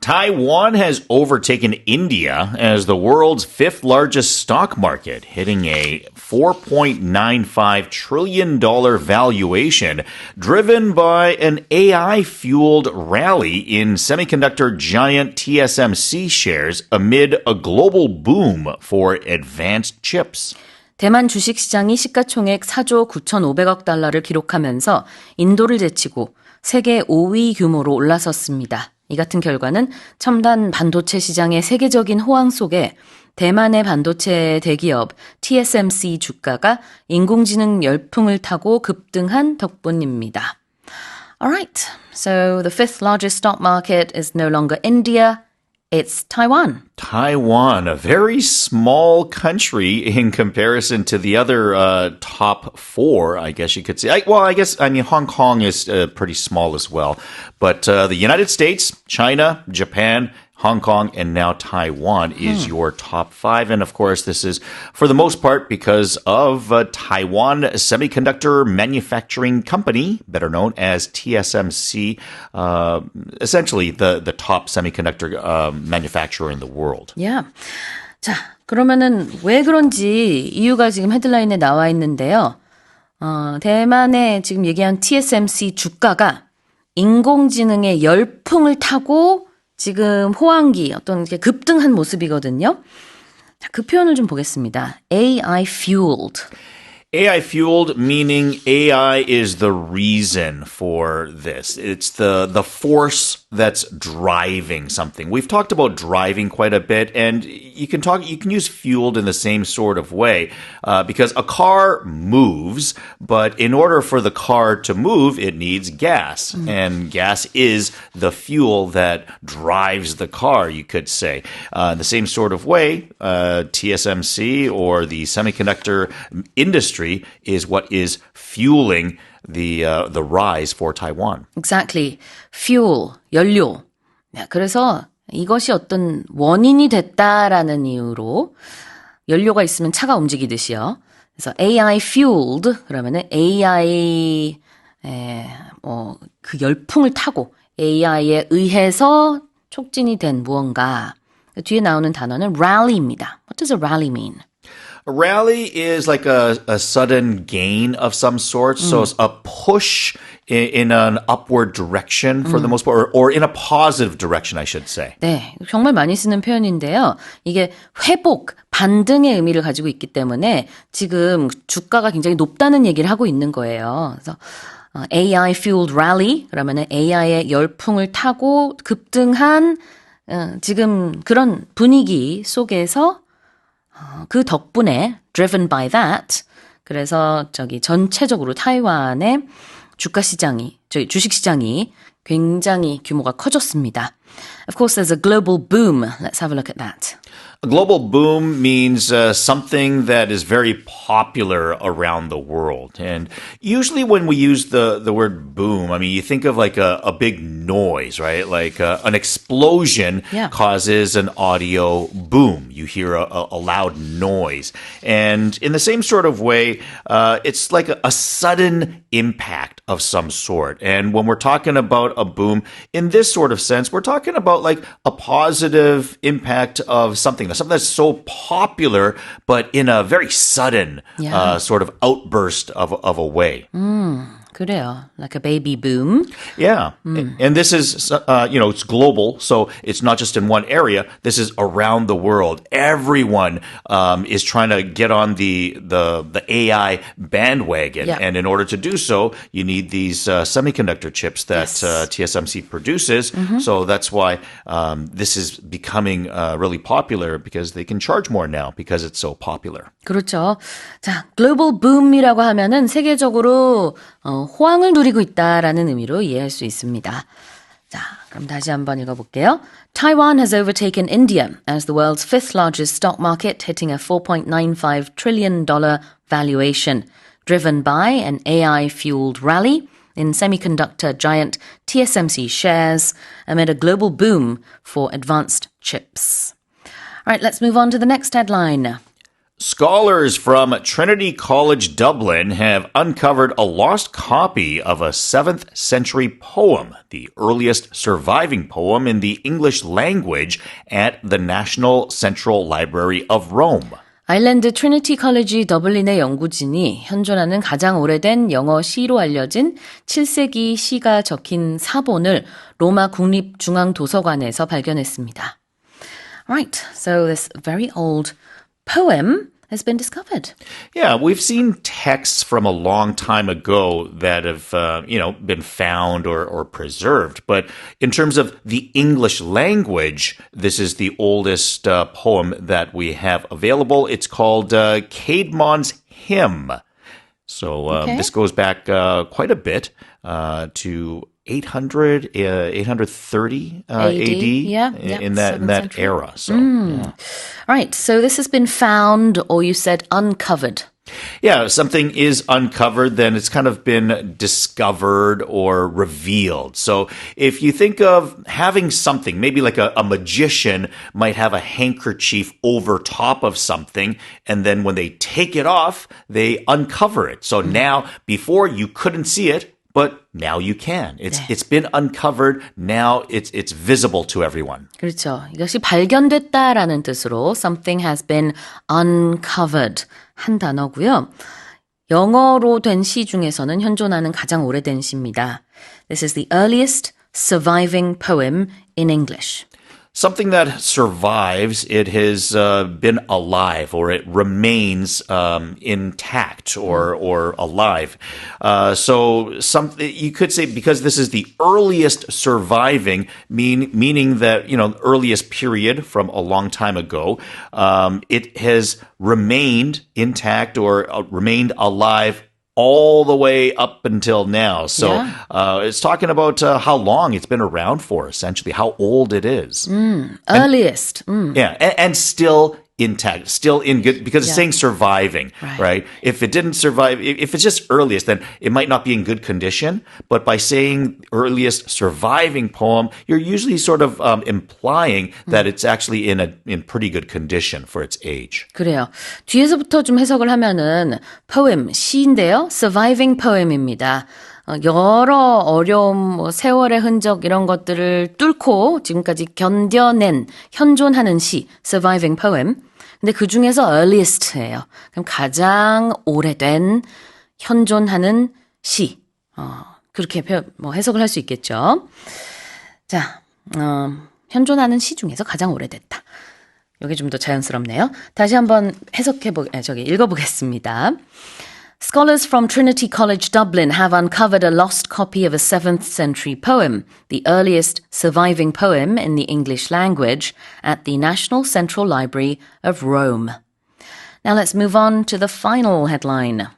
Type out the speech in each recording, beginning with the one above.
Taiwan has overtaken India as the world's fifth largest stock market, hitting a $4.95 trillion valuation, driven by an AI-fueled rally in semiconductor giant TSMC shares amid a global boom for advanced chips. 대만 주식시장이 시가총액 4조 9,500억 달러를 기록하면서 인도를 제치고 세계 5위 규모로 올라섰습니다. 이 같은 결과는 첨단 반도체 시장의 세계적인 호황 속에 대만의 반도체 대기업 TSMC 주가가 인공지능 열풍을 타고 급등한 덕분입니다. Alright, so the fifth largest stock market is no longer India, it's Taiwan. Taiwan, a very small country in comparison to the other top four, I guess you could say. I mean, Hong Kong is pretty small as well. But the United States, China, Japan, Hong Kong, and now Taiwan is your top five. And of course, this is for the most part because of Taiwan Semiconductor Manufacturing Company, better known as TSMC, essentially the top semiconductor manufacturer in the world. Yeah. 자, 그러면은 왜 그런지 이유가 지금 헤드라인에 나와 있는데요. 대만의 지금 얘기한 TSMC 주가가 인공지능의 열풍을 타고 지금 호황기 어떤 급등한 모습이거든요. 자, 그 표현을 좀 보겠습니다. AI fueled. AI fueled, meaning AI is the reason for this. It's the force that's driving something. We've talked about driving quite a bit, and you can use fueled in the same sort of way, because a car moves, but in order for the car to move, it needs gas, and gas is the fuel that drives the car, you could say. In the same sort of way, TSMC or the semiconductor industry is what is fueling the rise for Taiwan. Exactly. Fuel, 연료. 그래서 이것이 어떤 원인이 됐다라는 이유로 연료가 있으면 차가 움직이듯이요. 그래서 AI fueled 그러면은 AI 그 열풍을 타고 AI에 의해서 촉진이 된 무언가. 뒤에 나오는 단어는 rally입니다. What does a rally mean? A rally is like a sudden gain of some sort. So it's a push in an upward direction for the most part, or in a positive direction, I should say. 네, 정말 많이 쓰는 표현인데요. 이게 회복, 반등의 의미를 가지고 있기 때문에 지금 주가가 굉장히 높다는 얘기를 하고 있는 거예요. 그래서 AI fueled rally, 그러면은 AI의 열풍을 타고 급등한 지금 그런 분위기 속에서 그 덕분에 driven by that 그래서 전체적으로 타이완의 주식 시장이 굉장히 규모가 커졌습니다. Of course, there's a global boom. Let's have a look at that. A global boom means something that is very popular around the world. And usually when we use the word boom, I mean, you think of like a big noise, right? Like an explosion causes an audio boom. You hear a loud noise. And in the same sort of way, it's like a sudden impact of some sort. And when we're talking about a boom, in this sort of sense, we're talking about like a positive impact of something that's so popular, but in a very sudden sort of outburst of a way. 그래요. Like a baby boom. Yeah. And this is, it's global, so it's not just in one area. This is around the world. Everyone is trying to get on the AI bandwagon. Yeah. And in order to do so, you need these semiconductor chips that TSMC produces. So that's why this is becoming really popular because they can charge more now because it's so popular. 그렇죠. 자, 글로벌 붐이라고 하면은 세계적으로 호황을 누리고 있다라는 의미로 이해할 수 있습니다. 자, 그럼 다시 한번 읽어볼게요. Taiwan has overtaken India as the world's fifth largest stock market, hitting a $4.95 trillion valuation, driven by an AI-fueled rally in semiconductor giant TSMC shares amid a global boom for advanced chips. All right, let's move on to the next headline. Scholars from Trinity College Dublin have uncovered a lost copy of a 7th century poem, the earliest surviving poem in the English language, at the National Central Library of Rome. 아일랜드 트리니티 컬리지 더블린의 연구진이 현존하는 가장 오래된 영어 시로 알려진 7세기 시가 적힌 사본을 로마 국립중앙도서관에서 발견했습니다. Right, so this very old poem has been discovered. Yeah, we've seen texts from a long time ago that have, been found or preserved. But in terms of the English language, this is the oldest poem that we have available. It's called Caedmon's Hymn. So this goes back quite a bit to 830 AD in that era. So, yeah. Right, so this has been found, or you said uncovered. Yeah, if something is uncovered, then it's kind of been discovered or revealed. So if you think of having something, maybe like a magician might have a handkerchief over top of something, and then when they take it off, they uncover it. So now, before you couldn't see it, but now you can. It's been uncovered. Now it's visible to everyone. 그렇죠. 이것이 발견됐다라는 뜻으로 something has been uncovered 한 단어고요. 영어로 된 시 중에서는 현존하는 가장 오래된 시입니다. This is the earliest surviving poem in English. Something that survives, it has been alive, or it remains intact or alive. So you could say, because this is the earliest surviving, meaning that, earliest period from a long time ago, it has remained intact or remained alive all the way up until now. So it's talking about how long it's been around for, essentially, how old it is. Earliest. Yeah, and still intact, still in good, because it's saying surviving, right? If it didn't survive, if it's just earliest, then it might not be in good condition. But by saying earliest surviving poem, you're usually sort of implying that it's actually in pretty good condition for its age. 그래요. 뒤에서부터 좀 해석을 하면은 poem, 시인데요. surviving poem입니다. 여러 어려움, 세월의 흔적 이런 것들을 뚫고 지금까지 견뎌낸, 현존하는 시, surviving poem. 근데 그 중에서 earliest예요. 그럼 가장 오래된 현존하는 시. 그렇게 해석을 할 수 있겠죠. 자, 현존하는 시 중에서 가장 오래됐다. 이게 좀 더 자연스럽네요. 다시 한번 읽어보겠습니다. Scholars from Trinity College Dublin have uncovered a lost copy of a 7th century poem, the earliest surviving poem in the English language, at the National Central Library of Rome. Now let's move on to the final headline.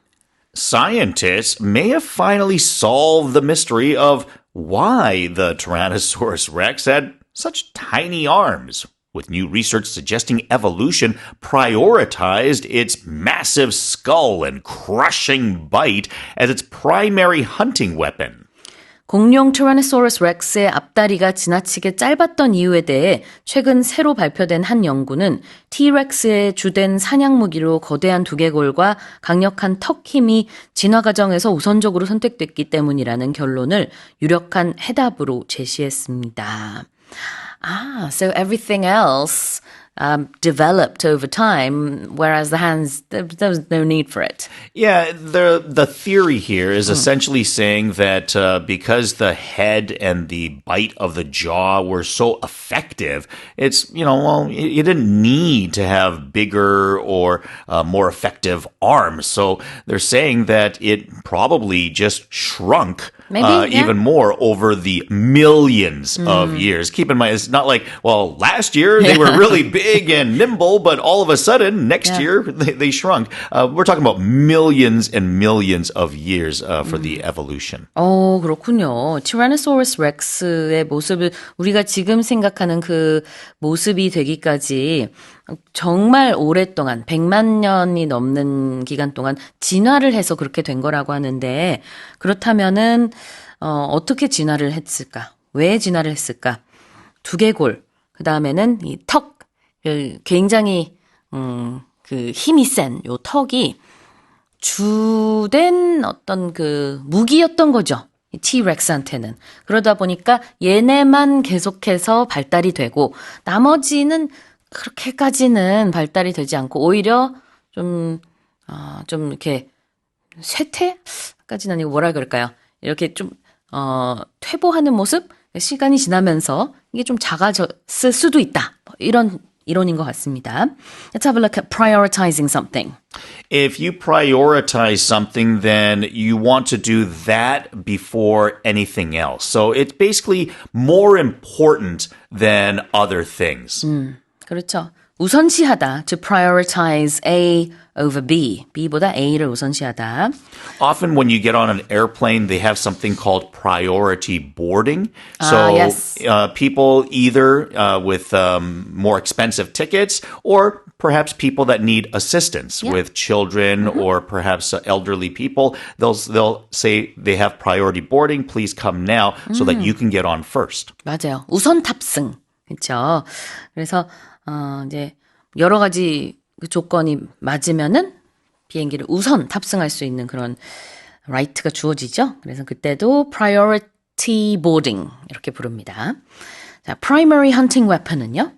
Scientists may have finally solved the mystery of why the Tyrannosaurus Rex had such tiny arms, with new research suggesting evolution prioritized its massive skull and crushing bite as its primary hunting weapon. 공룡 티라노사우루스 렉스의 앞다리가 지나치게 짧았던 이유에 대해 최근 새로 발표된 한 연구는 T-렉스의 주된 사냥 무기로 거대한 두개골과 강력한 턱 힘이 진화 과정에서 우선적으로 선택됐기 때문이라는 결론을 유력한 해답으로 제시했습니다. So everything else developed over time, whereas the hands, there was no need for it. Yeah, the theory here is essentially saying that because the head and the bite of the jaw were so effective, it's, you didn't need to have bigger or more effective arms. So they're saying that it probably just shrunk even more over the millions of years. Keep in mind, it's not like, last year they were really big and nimble, but all of a sudden, next year, they shrunk. We're talking about millions and millions of years for the evolution. 그렇군요. 티라노사우루스 렉스의 모습을 우리가 지금 생각하는 그 모습이 되기까지 정말 오랫동안 100만 년이 넘는 기간 동안 진화를 해서 그렇게 된 거라고 하는데 그렇다면은 어떻게 진화를 했을까? 왜 진화를 했을까? 두개골, 그 다음에는 이 턱, 굉장히 그 힘이 센 요 턱이 주된 어떤 그 무기였던 거죠. 이 T-렉스한테는. 그러다 보니까 얘네만 계속해서 발달이 되고 나머지는 그렇게까지는 발달이 되지 않고 오히려 좀 이렇게 쇠퇴까지는 아니고 뭐라 그럴까요? 이렇게 좀 퇴보하는 모습? 시간이 지나면서 이게 좀 작아졌을 수도 있다. 이런 이론인 것 같습니다. Let's have a look at prioritizing something. If you prioritize something, then you want to do that before anything else. So it's basically more important than other things. 그렇죠. 우선시하다. To prioritize A over B. B보다 A를 우선시하다. Often when you get on an airplane, they have something called priority boarding. So yes. People either with more expensive tickets or perhaps people that need assistance with children or perhaps elderly people, they'll say they have priority boarding. Please come now so that you can get on first. 맞아요. 우선 탑승. 그렇죠. 그래서 이제 여러 가지 그 조건이 맞으면은 비행기를 우선 탑승할 수 있는 그런 라이트가 주어지죠. 그래서 그때도 priority boarding 이렇게 부릅니다. 자, primary hunting weapon은요?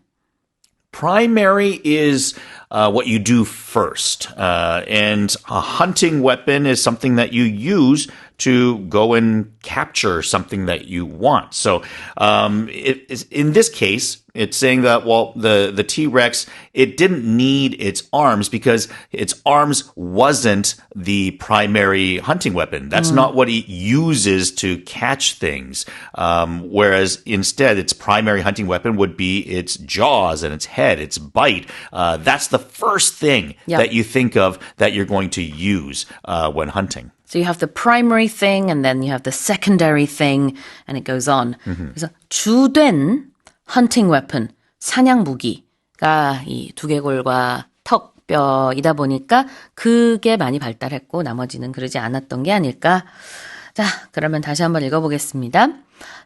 Primary is what you do first. And a hunting weapon is something that you use to go and capture something that you want. So in this case, it's saying that, well, the T-Rex, it didn't need its arms because its arms wasn't the primary hunting weapon. That's not what it uses to catch things. Whereas instead, its primary hunting weapon would be its jaws and its head, its bite. That's the first thing that you think of that you're going to use when hunting. So you have the primary thing and then you have the secondary thing and it goes on. 그래서 주된 hunting weapon, 사냥 무기가 이 두개골과 턱뼈이다 보니까 그게 많이 발달했고 나머지는 그러지 않았던 게 아닐까. 자, 그러면 다시 한번 읽어보겠습니다.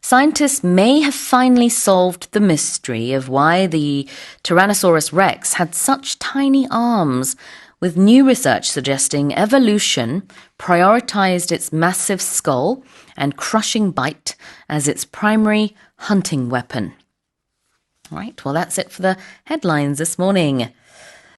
Scientists may have finally solved the mystery of why the Tyrannosaurus rex had such tiny arms, with new research suggesting evolution prioritized its massive skull and crushing bite as its primary hunting weapon. All right, well, that's it for the headlines this morning.